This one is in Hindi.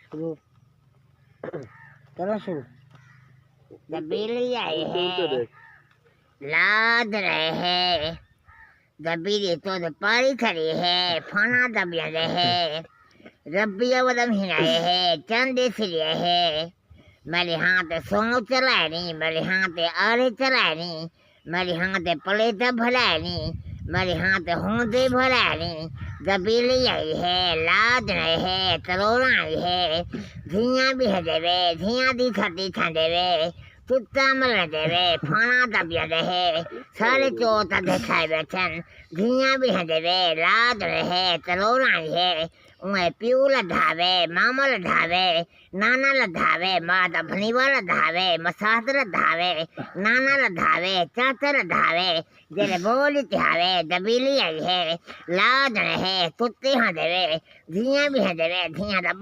शुरू करो शुरू। दबीली आई है लाद रहे है दबीली तो पारी खड़ी है फाना दबिया है रबिया वदम हिनाए है चंदे सिरिया है मेरे हाथ सौ चलाए नी मेरे हाथ आरे चलाए नी मेरे हाथ प्लेट भराए नी मेरे हाथ होंदे भराए नी दबीली आई है लाद रहे है तरोड़ा आई है धिया भी है देवे धिया दी खटी ठंडेवे तुत्ता मल देवे फाना दबिया दे सारे चोत दिखाए बैठन धिया भी है देवे लाद रहे तरोड़ा आई है उन्हें प्यू लधावे मामा लधावे नाना लधावे माता भनीवा लधावे मसात लधावे नाना लधावे चाचा लधावे जेले बोली तिहावे दबीली आई है लाद रहे तुत्ते हाँ देवे धिया भी है देवे धिया दा